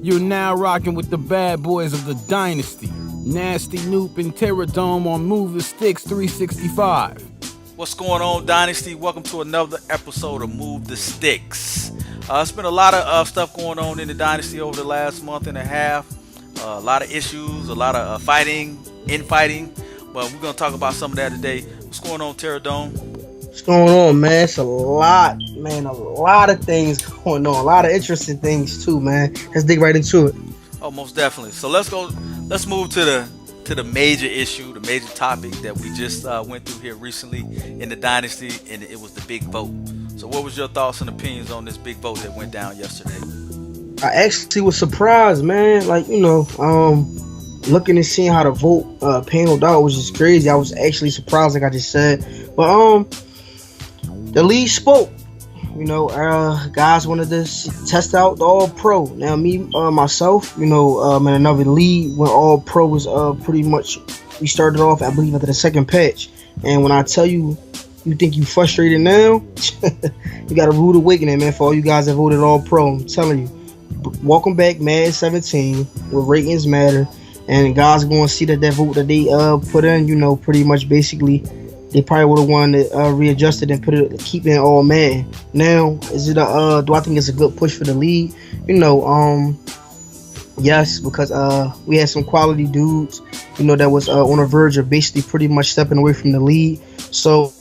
You're now rocking with the bad boys of the Dynasty, Nasty Noop and Terradome on Move the Sticks 365. What's going on, Dynasty? Welcome to another episode of Move the Sticks. It's been a lot of stuff going on in the Dynasty over the last month and a half. A lot of issues, a lot of infighting. But we're going to talk about some of that today. What's going on, Terradome? What's going on, man? It's a lot, man. A lot of things going on. A lot of interesting things, too, man. Let's dig right into it. Oh, most definitely. So let's move to the major issue, the major topic that we just went through here recently in the Dynasty, and it was the big vote. So what was your thoughts and opinions on this big vote that went down yesterday? I actually was surprised, man. Looking and seeing how the vote paneled out was just crazy. I was actually surprised, like I just said. But the league spoke. Guys wanted to test out the All-Pro. Now, myself, in another league when All-Pro was pretty much, we started off, I believe, after the second patch. And when I tell you, you think you frustrated now, you got a rude awakening, man, for all you guys that voted All-Pro. I'm telling you. Welcome back, Madden 17, where ratings matter. And guys are going to see that vote that they put in, pretty much basically, they probably would have wanted to readjust it and keep it all man. Now, do I think it's a good push for the league? Yes, because we had some quality dudes, that was on the verge of basically pretty much stepping away from the league. So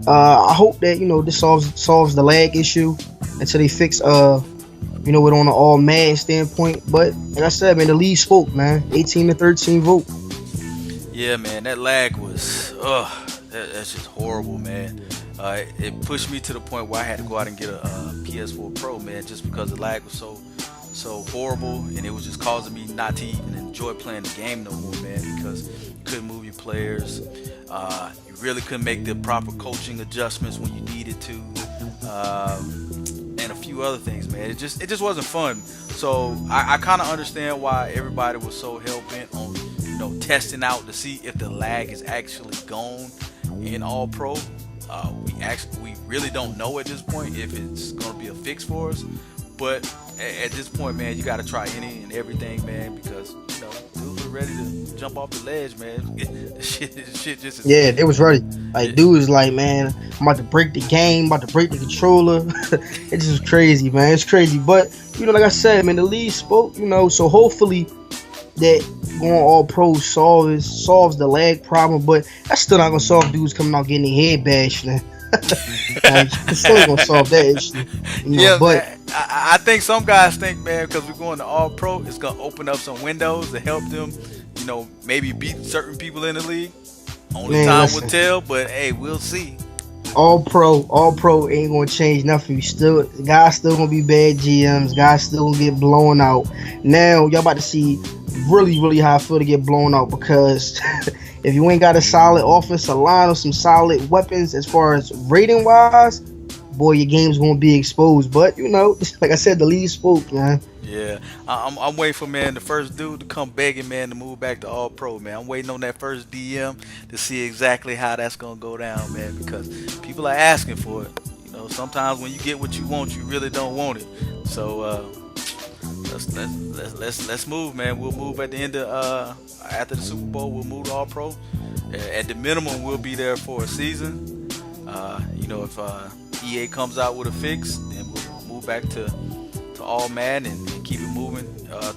I hope that this solves the lag issue until they fix it on an all man standpoint. But like I said, man, the league spoke, man. 18-13 vote. Yeah, man, that lag was that's just horrible, man. It pushed me to the point where I had to go out and get a PS4 Pro, man, just because the lag was so horrible, and it was just causing me not to even enjoy playing the game no more, man, because you couldn't move your players. You really couldn't make the proper coaching adjustments when you needed to, and a few other things, man. It just wasn't fun. So I kind of understand why everybody was so hell-bent on testing out to see if the lag is actually gone in All-Pro. We really don't know at this point if it's going to be a fix for us. But at this point, man, you got to try any and everything, man, because dudes were ready to jump off the ledge, man. The shit just yeah, they was ready. Like, dude was like, man, I'm about to break the game, about to break the controller. It's just crazy, man. It's crazy. But like I said, man, the league spoke. So hopefully that going all pro solves the lag problem, but that's still not gonna solve dudes coming out getting their head bashed. It's still not gonna solve that issue. Yeah, but man, I think some guys think, man, because we're going to all pro, it's gonna open up some windows to help them, maybe beat certain people in the league. Only time will tell, but hey, we'll see. All pro ain't gonna change nothing. Guys still gonna be bad GMs. Guys still gonna get blown out. Now y'all about to see really, really how I feel to get blown out, because if you ain't got a solid offensive line or some solid weapons as far as rating wise, boy, your game's gonna be exposed. But like I said, the league spoke, man. Yeah, I'm waiting for, man, the first dude to come begging, man, to move back to all pro, man. I'm waiting on that first DM to see exactly how that's gonna go down, man, because people are asking for it. Sometimes when you get what you want, you really don't want it. So let's move, man. We'll move at the end of after the Super Bowl. We'll move to all pro. At the minimum, we'll be there for a season. If EA comes out with a fix, then we'll move back to all Madden and keep it moving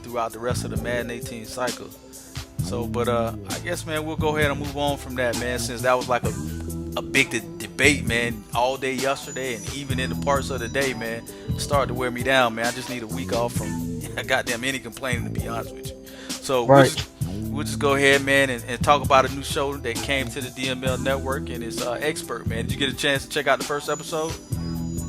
throughout the rest of the Madden 18 cycle. So, but I guess, man, we'll go ahead and move on from that, man, since that was like a big debate, man, all day yesterday and even in the parts of the day, man. It started to wear me down, man. I just need a week off from goddamn any complaining, to be honest with you. So we'll just go ahead, man, and talk about a new show that came to the DML network, and it's Expert, man. Did you get a chance to check out the first episode?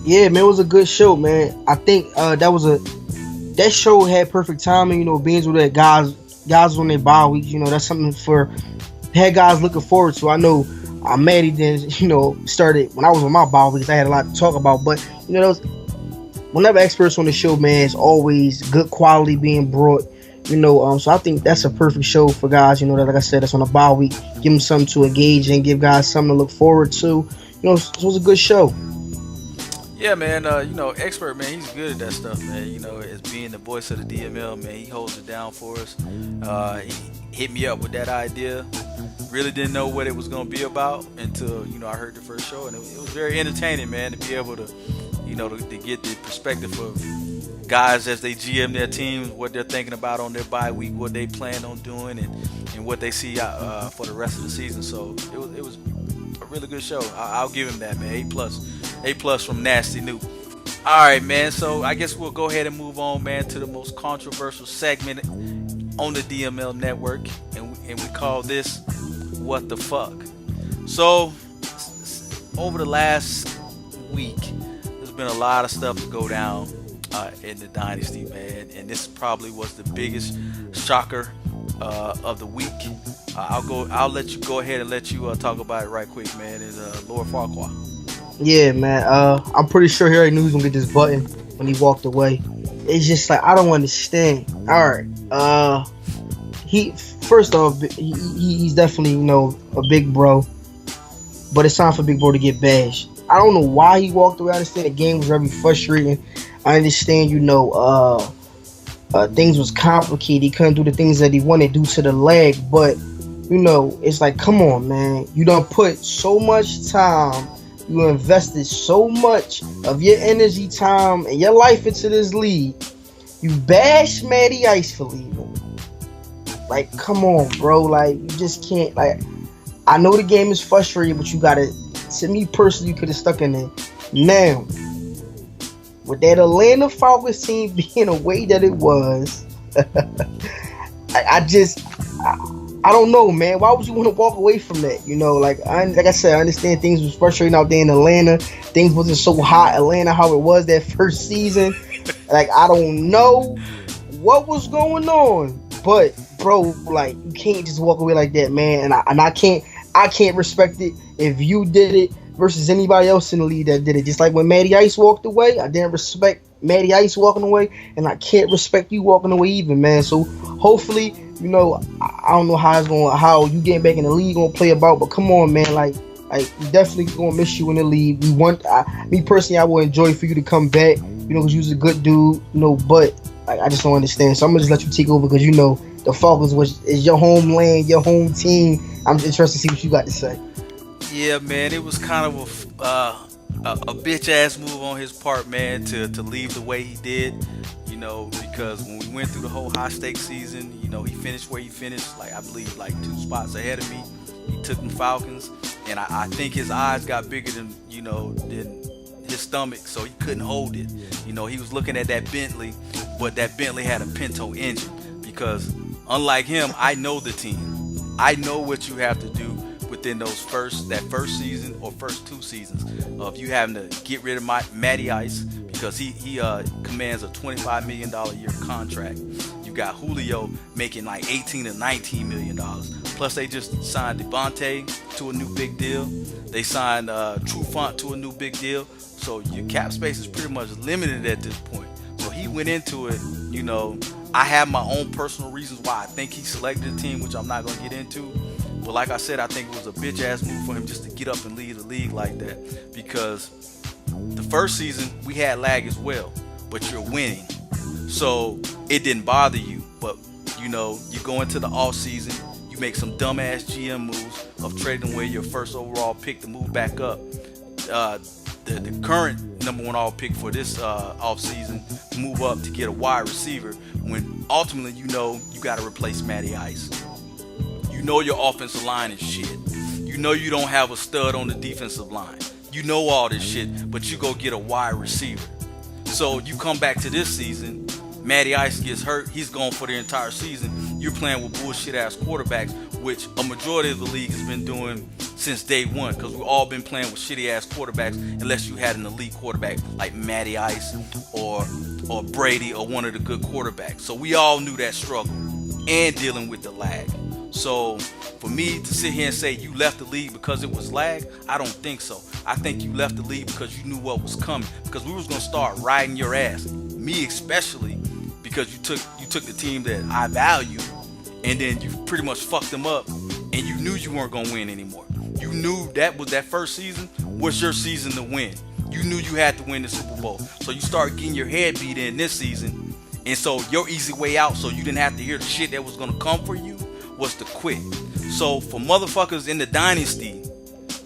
Yeah, man, it was a good show, man. I think that show had perfect timing, being with that guys on their bye weeks, that's something had guys looking forward to. I know Maddie then, started when I was on my bye weeks. I had a lot to talk about, but whenever experts on the show, man, it's always good quality being brought. So I think that's a perfect show for guys, that, like I said, that's on a bye week. Give them something to engage and give guys something to look forward to. So it was a good show. Yeah, man. Expert, man. He's good at that stuff, man. As being the voice of the DML, man, he holds it down for us. He hit me up with that idea. Really didn't know what it was gonna be about until I heard the first show, and it was very entertaining, man, to be able to, to get the perspective of guys as they GM their teams, what they're thinking about on their bye week, what they plan on doing, and what they see for the rest of the season. So it was a really good show. I'll give him that, man. A plus from Nasty Noob. All right, man. So I guess we'll go ahead and move on, man, to the most controversial segment on the DML network, and we call this "What the Fuck." So over the last week, there's been a lot of stuff to go down in the Dynasty, man, and this probably was the biggest shocker of the week. I'll let you go ahead and let you talk about it right quick, man. Is Lord Farquhar. Yeah, man. I'm pretty sure he already knew he was gonna get this button when he walked away. It's just like I don't understand. All right. He first off, he's definitely a big bro, but it's time for Big Bro to get bashed. I don't know why he walked away. I understand the game was very frustrating. I understand, things was complicated. He couldn't do the things that he wanted due to the lag, but it's like, come on, man. You done put so much time. You invested so much of your energy, time, and your life into this league. You bash Matty Ice for leaving. Like, come on, bro. Like, you just can't. Like, I know the game is frustrating, but you gotta. To me personally, you could have stuck in there. Now, with that Atlanta Falcons team being the way that it was, I don't know, man. Why would you want to walk away from that? Like I said, I understand things was frustrating out there in Atlanta. Things wasn't so hot Atlanta how it was that first season. Like, I don't know what was going on, but bro, like, you can't just walk away like that, man. And I can't respect it if you did it versus anybody else in the league that did it. Just like when Matty Ice walked away, I didn't respect Matty Ice walking away, and I can't respect you walking away either, man. So hopefully, I don't know how you getting back in the league gonna play about, but come on, man. Like we definitely gonna miss you in the league. Me personally, I would enjoy for you to come back, because you was a good dude, but I just don't understand. So I'm gonna just let you take over, because the Falcons is your homeland, your home team. I'm interested to see what you got to say. Yeah, man, it was kind of a bitch ass move on his part, man, to leave the way he did. Because when we went through the whole high stakes season, he finished where he finished, like I believe like 2 spots ahead of me. He took them Falcons, and I think his eyes got bigger than his stomach, so he couldn't hold it. He was looking at that Bentley, but that Bentley had a Pinto engine. Because unlike him, I know the team. I know what you have to do within that first season or first 2 seasons of you having to get rid of Matty Ice, because he commands a $25 million a year contract. You got Julio making like $18 to $19 million. Plus they just signed Devontae to a new big deal. They signed Trufant to a new big deal. So your cap space is pretty much limited at this point. So he went into it, I have my own personal reasons why I think he selected the team, which I'm not going to get into. But like I said, I think it was a bitch ass move for him just to get up and leave the league like that. Because the first season we had lag as well, but you're winning, so it didn't bother you. But you go into the off season, you make some dumbass GM moves of trading away your first overall pick to move back up. The current number 1 overall pick for this off season to move up to get a wide receiver, when ultimately you got to replace Matty Ice. Your offensive line is shit. You don't have a stud on the defensive line. All this shit, but you go get a wide receiver. So you come back to this season, Matty Ice gets hurt, he's gone for the entire season. You're playing with bullshit ass quarterbacks, which a majority of the league has been doing since day one, because we've all been playing with shitty ass quarterbacks unless you had an elite quarterback like Matty Ice or Brady or one of the good quarterbacks. So we all knew that struggle and dealing with the lag. So for me to sit here and say you left the league because it was lag, I don't think so. I think you left the league because you knew what was coming, because we was gonna start riding your ass. Me especially, because you took the team that I value, and then you pretty much fucked them up, and you knew you weren't gonna win anymore. You knew that first season was your season to win. You knew you had to win the Super Bowl. So you start getting your head beat in this season. And so your easy way out, so you didn't have to hear the shit that was going to come for you, was to quit. So for motherfuckers in the Dynasty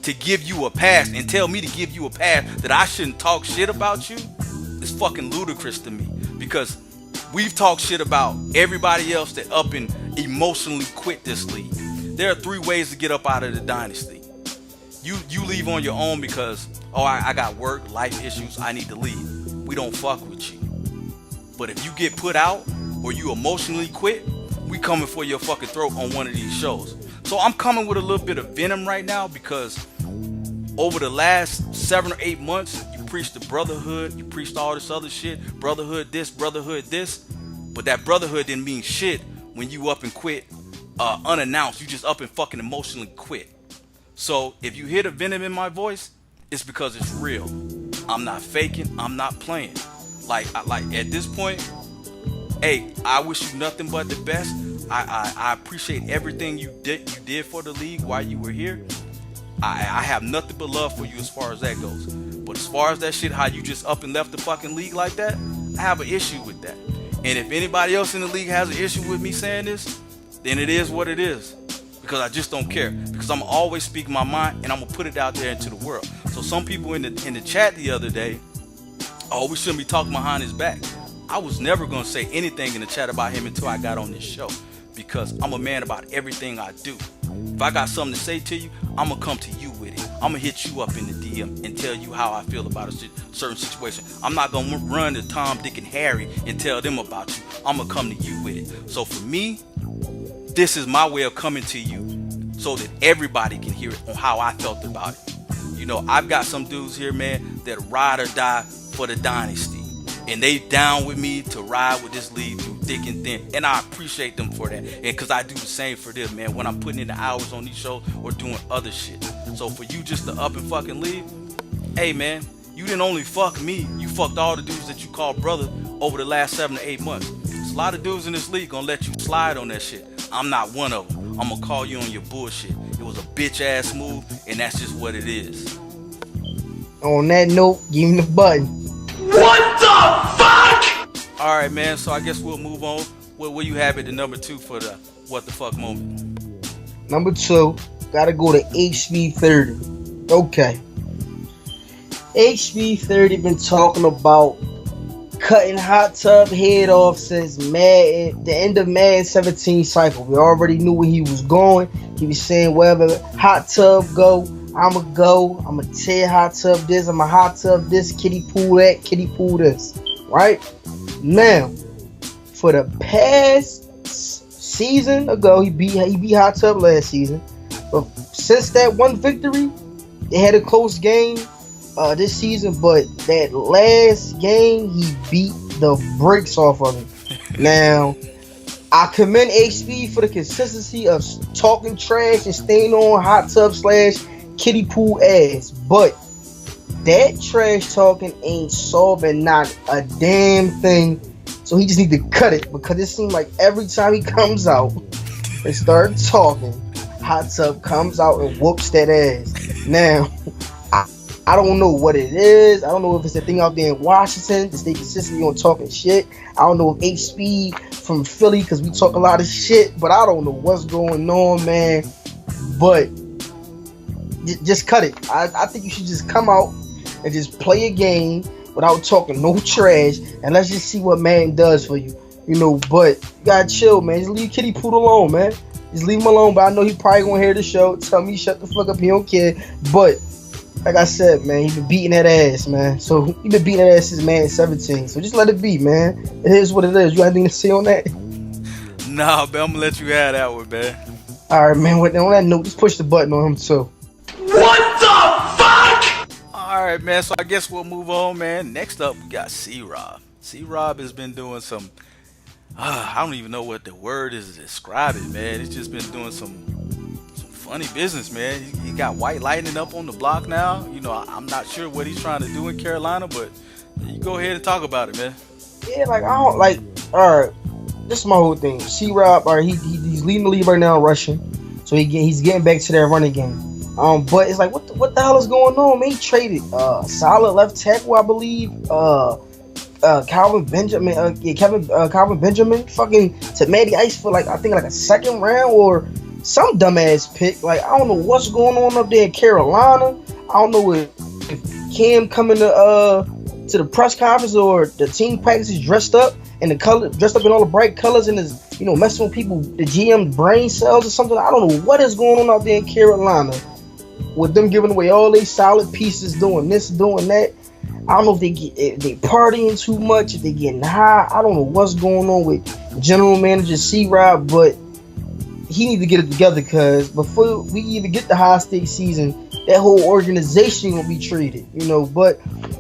to give you a pass and tell me to give you a pass that I shouldn't talk shit about you, it's fucking ludicrous to me. Because we've talked shit about everybody else that up and emotionally quit this league. There are 3 ways to get up out of the Dynasty. You leave on your own because, I got work, life issues, I need to leave. We don't fuck with you. But if you get put out or you emotionally quit, we coming for your fucking throat on one of these shows. So I'm coming with a little bit of venom right now because over the last 7 or 8 months, you preached the brotherhood, you preached all this other shit, brotherhood this, but that brotherhood didn't mean shit when you up and quit unannounced. You just up and fucking emotionally quit. So if you hear the venom in my voice, it's because it's real. I'm not faking, I'm not playing. Like at this point, hey, I wish you nothing but the best. I appreciate everything you did for the league while you were here. I have nothing but love for you as far as that goes. But as far as that shit, how you just up and left the fucking league like that, I have an issue with that. And if anybody else in the league has an issue with me saying this, then it is what it is. Because I just don't care. Because I'm always speaking my mind and I'm gonna put it out there into the world. So some people in the chat the other day, we shouldn't be talking behind his back. I was never gonna say anything in the chat about him until I got on this show. Because I'm a man about everything I do. If I got something to say to you, I'm gonna come to you with it. I'm gonna hit you up in the DM and tell you how I feel about a certain situation. I'm not gonna run to Tom, Dick, and Harry and tell them about you. I'm gonna come to you with it. So for me, this is my way of coming to you so that everybody can hear it on how I felt about it. You know, I've got some dudes here, man, that ride or die for the Dynasty. And they down with me to ride with this league through thick and thin. And I appreciate them for that. And because I do the same for them, man, when I'm putting in the hours on these shows or doing other shit. So for you just to up and fucking leave, hey, man, you didn't only fuck me. You fucked all the dudes that you called brother over the last 7 to 8 months. There's a lot of dudes in this league gonna let you slide on that shit. I'm not one of them. I'm gonna call you on your bullshit. It was a bitch ass move, and that's just what it is. On that note, give me the button. What the fuck? Alright, man, so I guess we'll move on. Where you have it at number 2 for the what the fuck moment? Number 2, gotta go to HB30. Okay. HB30 been talking about cutting Hot Tub head off since the end of Madden 17 cycle. We already knew where he was going. He was saying wherever Hot Tub go, I'ma tear Hot Tub this, I'ma Hot Tub this, kiddie pool that, kiddie pool this. Right? Now, for the past season ago, he beat Hot Tub last season. But since that one victory, they had a close game this season, but that last game, he beat the brakes off of him. Now, I commend HB for the consistency of talking trash and staying on Hot Tub / kiddie pool ass, but that trash talking ain't solving not a damn thing. So he just need to cut it, because it seems like every time he comes out and starts talking, Hot Tub comes out and whoops that ass. Now, I don't know what it is. I don't know if it's a thing out there in Washington to stay consistently on talking shit. I don't know if H-Speed from Philly, because we talk a lot of shit, but I don't know what's going on, man. But just cut it. I think you should just come out and just play a game without talking no trash, and let's just see what Madden does for you. You know, but you gotta chill, man. Just leave Kitty Poot alone, man. Just leave him alone. But I know he probably gonna hear the show, tell me shut the fuck up, he don't care. But like I said, man, he been beating that ass, man. So he been beating that ass since Madden 17. So just let it be, man. It is what it is. You got anything to say on that? Nah, man, I'm gonna let you have that one, man. All right, man. On that note, just push the button on him too. What the fuck? All right, man. So I guess we'll move on, man. Next up, we got C-Rob. C-Rob has been doing some. I don't even know what the word is to describe it, man. It's just been doing some funny business, man. He got White Lightning up on the block now. You know, I'm not sure what he's trying to do in Carolina, but you go ahead and talk about it, man. Yeah, like I don't like. All right, this is my whole thing. C-Rob, all right, he's leading the league right now in rushing, so he's getting back to that running game. But it's like, what the hell is going on, man? He traded solid left tackle, I believe. Calvin Benjamin, Calvin Benjamin, fucking to Matty Ice for like, I think like a second round or some dumbass pick. Like, I don't know what's going on up there in Carolina. I don't know if Cam coming to the press conference or the team practice is dressed up in all the bright colors and is, you know, messing with people, the GM brain cells or something. I don't know what is going on out there in Carolina with them giving away all these solid pieces, doing this, doing that. I don't know if they partying too much, if they getting high. I don't know what's going on with general manager C-Rob, but he need to get it together, because before we even get the high stakes season, that whole organization will be traded, you know. But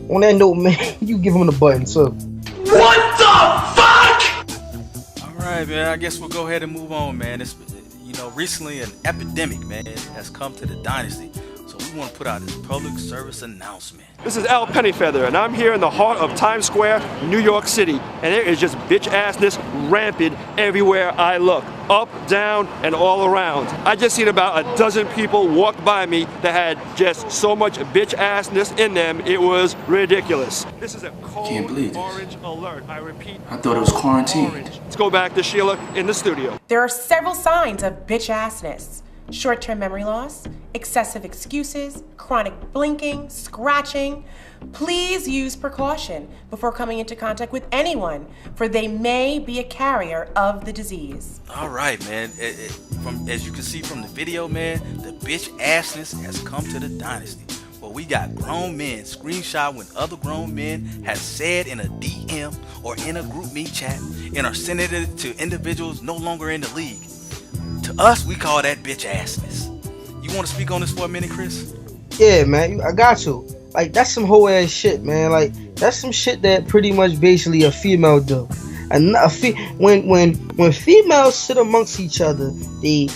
on that note, man, you give him the button. So What the fuck? All right, man. I guess we'll go ahead and move on, man. It's, you know, recently an epidemic, man, has come to the Dynasty. So we want to put out this public service announcement. This is Al Pennyfeather, and I'm here in the heart of Times Square, New York City. And there is just bitch-assness rampant everywhere I look. Up, down, and all around. I just seen about a dozen people walk by me that had just so much bitch-assness in them, it was ridiculous. This is a cold orange alert. I repeat, I thought it was quarantined. orange. Let's go back to Sheila in the studio. There are several signs of bitch-assness. Short-term memory loss, excessive excuses, chronic blinking, scratching. Please use precaution before coming into contact with anyone, for they may be a carrier of the disease. All right, man. As you can see from the video, man, the bitch-assness has come to the Dynasty. Well, we got grown men screenshot when other grown men have said in a DM or in a group me chat and are sending it to individuals no longer in the league. To us, we call that bitch-assness. You want to speak on this for a minute, Chris? yeah, man, I got to. Like, that's some whole ass shit, man. Like, that's some shit that pretty much basically a female do. And when females sit amongst each other, they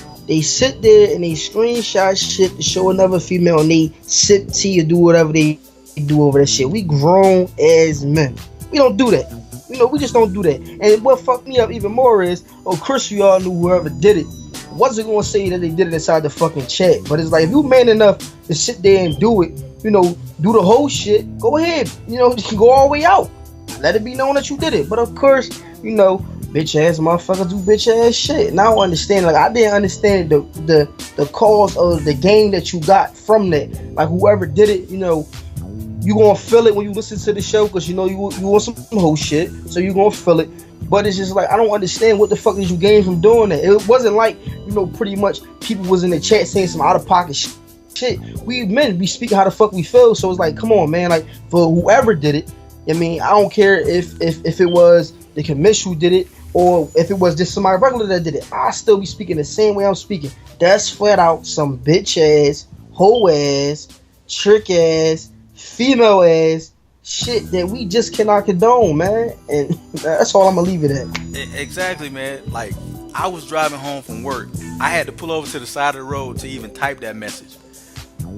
sit there and they screenshot shit to show another female, and they sip tea or do whatever they do over that shit. We grown as men. We don't do that. You know, we just don't do that. And what fucked me up even more is, Chris, we all knew whoever did it wasn't gonna say that they did it inside the fucking chat. But it's like, if you man enough to sit there and do it, you know, do the whole shit, go ahead. You know, you can go all the way out. Let it be known that you did it. But of course, you know, bitch ass motherfuckers do bitch ass shit. And I don't understand. Like, I didn't understand the cause of the gain that you got from that. Like, whoever did it, you know, you gonna feel it when you listen to the show, because you know you want some whole shit, so you gonna feel it. But it's just like, I don't understand what the fuck did you gain from doing that. It wasn't like, you know, pretty much people was in the chat saying some out of pocket shit. We men, we speak how the fuck we feel. So it's like, come on, man. Like, for whoever did it, I mean, I don't care if it was the commission who did it or if it was just somebody regular that did it. I still be speaking the same way I'm speaking. That's flat out some bitch ass, hoe ass, trick ass, female ass shit that we just cannot condone, man. And that's all I'm gonna leave it at. Exactly, man. Like, I was driving home from work. I had to pull over to the side of the road to even type that message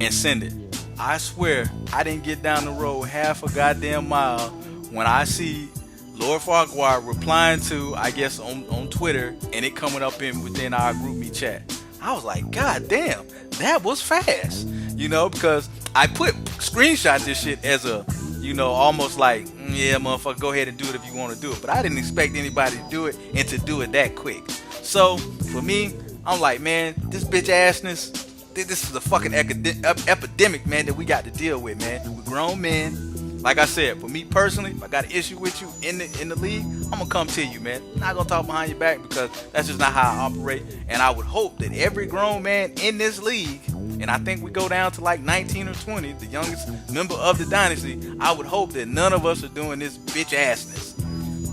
and send it. I swear I didn't get down the road half a goddamn mile when I see Lord Farquhar replying to, I guess, on Twitter, and it coming up within our group me chat. I was like, God damn, that was fast. You know, because I screenshot this shit as a, you know, almost like, yeah, motherfucker, go ahead and do it if you want to do it. But I didn't expect anybody to do it and to do it that quick. So, for me, I'm like, man, this bitch assness, this is a fucking epidemic, man, that we got to deal with, man. We're grown men. Like I said, for me personally, if I got an issue with you in the league, I'm going to come to you, man. I'm not going to talk behind your back, because that's just not how I operate. And I would hope that every grown man in this league, and I think we go down to like 19 or 20, the youngest member of the Dynasty, I would hope that none of us are doing this bitch assness.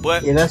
But, yeah,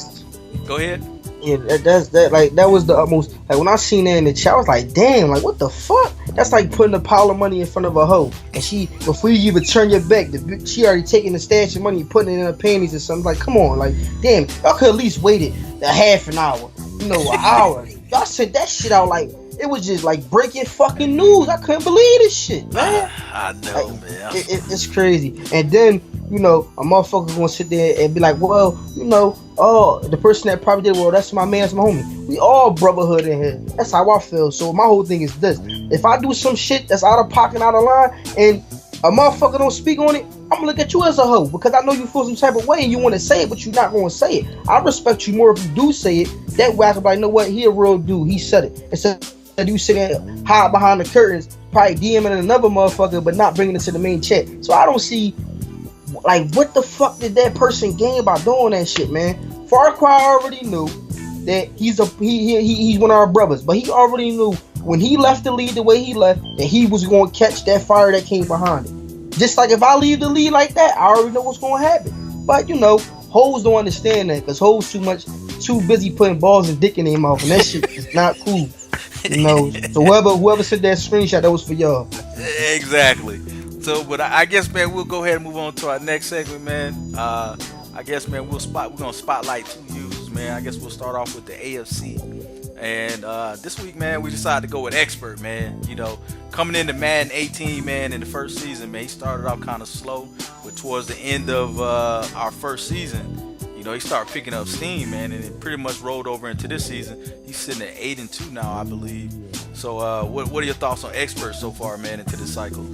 go ahead. Yeah, that was the utmost. Like, when I seen that in the chat, I was like, damn, like, what the fuck? That's like putting a pile of money in front of a hoe, and she, before you even turn your back, she already taking the stash of money, putting it in her panties or something. Like, come on, like, damn, y'all could at least waited a half an hour, you know, an hour. Y'all sent that shit out like it was just like breaking fucking news. I couldn't believe this shit, man. I know, like, man. It's crazy. And then you know, a motherfucker gonna sit there and be like, well, you know, oh, the person that probably did well, that's my man, that's my homie. We all brotherhood in here. That's how I feel. So my whole thing is this: if I do some shit that's out of pocket, out of line, and a motherfucker don't speak on it, I'm gonna look at you as a hoe because I know you feel some type of way and you want to say it, but you're not gonna say it. I respect you more if you do say it. That way I can be like, you know what? He a real dude. He said it. Instead of you sitting hide behind the curtains, probably DMing another motherfucker, but not bringing it to the main chat. So I don't see, like, what the fuck did that person gain by doing that shit, man? Farquhar already knew that he's one of our brothers, but he already knew when he left the lead the way he left that he was going to catch that fire that came behind it. Just like if I leave the lead like that, I already know what's going to happen. But you know, hoes don't understand that because hoes too busy putting balls and dick in their mouth, and that shit is not cool. You know, so whoever sent that screenshot, that was for y'all. Exactly. So, but I guess, man, we'll go ahead and move on to our next segment, man. I guess, man, we're gonna spotlight two users, man. I guess we'll start off with the AFC. And this week, man, we decided to go with Expert, man. You know, coming into Madden 18, man, in the first season, man, he started off kind of slow, but towards the end of our first season, you know, he started picking up steam, man, and it pretty much rolled over into this season. He's sitting at 8-2 now, I believe. So, what are your thoughts on Expert so far, man, into this cycle?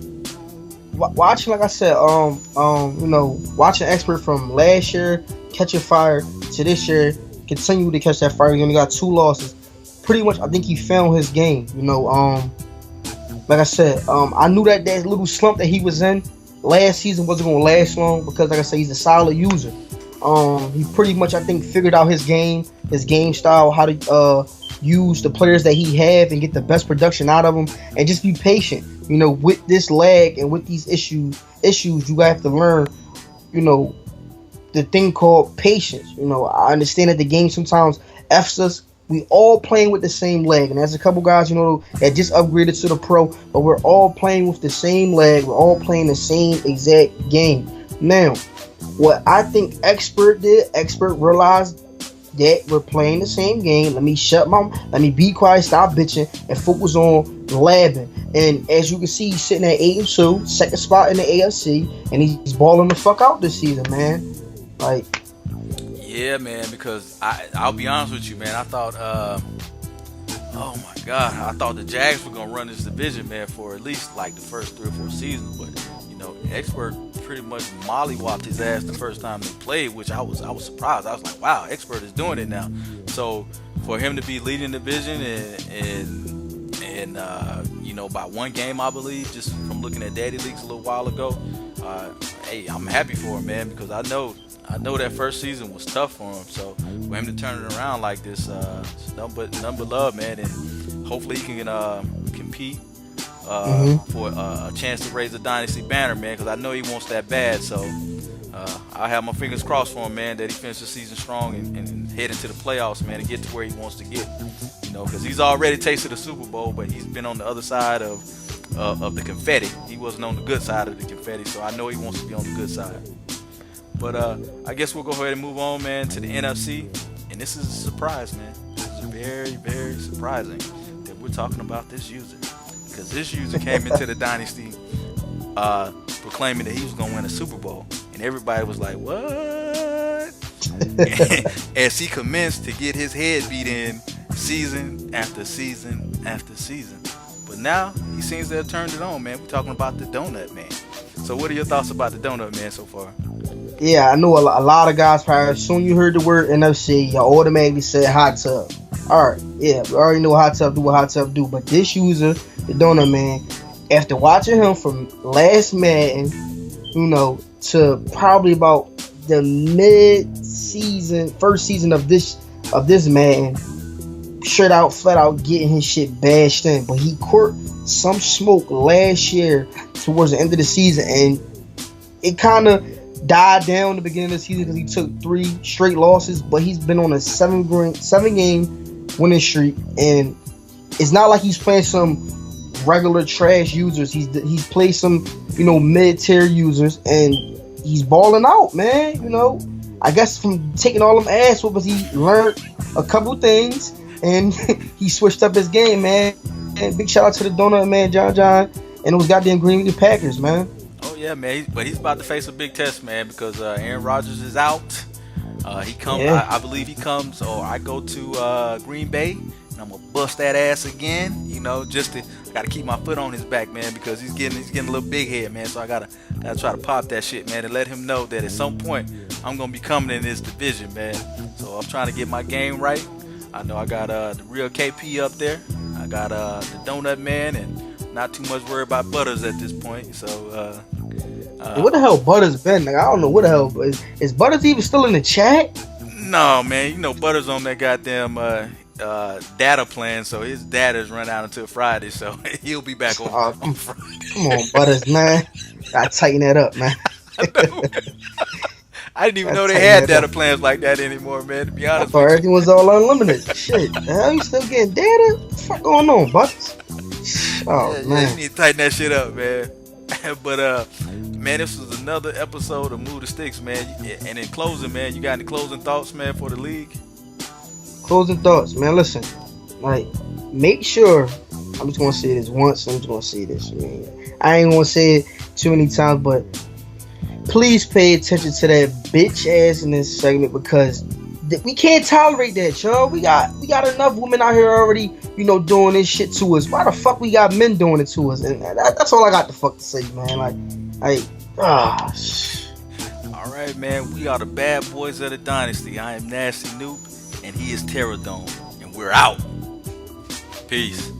Watching, like I said, you know, watching Expert from last year catching fire to this year, continue to catch that fire. He only got 2 losses. Pretty much, I think he found his game. You know, like I said, I knew that little slump that he was in last season wasn't gonna last long because, like I said, he's a solid user. He pretty much, I think, figured out his game style, how to use the players that he have and get the best production out of them, and just be patient. You know, with this lag and with these issues, you have to learn, you know, the thing called patience. You know, I understand that the game sometimes F's us. We all playing with the same leg, and there's a couple guys, you know, that just upgraded to the pro, but we're all playing with the same leg. We're all playing the same exact game. Now, what I think Expert realized that we're playing the same game. Let me be quiet, stop bitching, and focus on labbing. And as you can see, he's sitting at 8-2, second spot in the AFC, and he's balling the fuck out this season, man. Like, yeah, man, because I'll be honest with you, man. I thought, oh my God, I thought the Jags were gonna run this division, man, for at least like the first 3 or 4 seasons. But you know, Expert pretty much mollywopped his ass the first time they played, which I was surprised. I was like, wow, Expert is doing it now. So for him to be leading the division and you know, by 1 game, I believe, just from looking at Daddy Leagues a little while ago, hey, I'm happy for him, man, because I know that first season was tough for him. So for him to turn it around like this, it's nothing but love, man. And hopefully he can compete for a chance to raise the Dynasty banner, man, because I know he wants that bad. So I have my fingers crossed for him, man, that he finishes the season strong and head into the playoffs, man, and get to where he wants to get. You know, because he's already tasted the Super Bowl, but he's been on the other side of the confetti. He wasn't on the good side of the confetti, so I know he wants to be on the good side. But I guess we'll go ahead and move on, man, to the NFC. And this is a surprise, man. This is very, very surprising that we're talking about this user. Because this user came into the Dynasty proclaiming that he was going to win a Super Bowl. And everybody was like, what? As he commenced to get his head beat in season after season after season. But now he seems to have turned it on, man. We're talking about the Donut Man. So what are your thoughts about the Donut Man so far? Yeah, I know a lot of guys probably, as soon as you heard the word NFC, you automatically said hot tub. Alright, yeah, we already know what hot tub do. But this user, the Donut Man, after watching him from last Madden, you know, to probably about the mid-season, first season of this Madden, flat out getting his shit bashed in. But he caught some smoke last year towards the end of the season, and it kind of died down the beginning of the season because he took 3 straight losses. But he's been on a 7-game winning streak, and it's not like he's playing some regular trash users. He's played some, you know, mid-tier users, and he's balling out, man. You know, I guess from taking all them ass whoopers, he learned a couple things, and he switched up his game, man. And big shout out to the Donut Man, John, and those goddamn Green Bay Packers, man. Oh yeah, man. But he's about to face a big test, man, because Aaron Rodgers is out. He comes. Yeah. I believe he comes, or I go to Green Bay, and I'm gonna bust that ass again. You know, I gotta keep my foot on his back, man, because he's getting a little big head, man. So I gotta try to pop that shit, man, and let him know that at some point I'm gonna be coming in this division, man. So I'm trying to get my game right. I know I got the real KP up there. I got the Donut Man, and not too much worry about Butters at this point. So. What the hell Butters been? Like, I don't know what the hell. Is Butters even still in the chat? No, man. You know Butters on that goddamn data plan, so his data's run out until Friday, so he'll be back on Friday. Come on, Butters, man. Gotta tighten that up, man. I didn't even know they had data plans like that anymore, man, to be I honest thought with everything was all unlimited. Shit, the hell you still getting data? What the fuck going on, Butters? Oh, you. man. You need to tighten that shit up, man. But man, this was another episode of Move the Sticks, man. And in closing, man, you got any closing thoughts, man, for the league? Closing thoughts, man. Listen, like, make sure. I'm just gonna say this once. I'm just gonna say this. I ain't gonna say it too many times, but please pay attention to that bitch ass in this segment, because we can't tolerate that, y'all. We got enough women out here already, doing this shit to us. Why the fuck we got men doing it to us? And that's all I got to fuck to say, man. All right, man. We are the bad boys of the Dynasty. I am Nasty Noop, and he is Terradome, and we're out. Peace.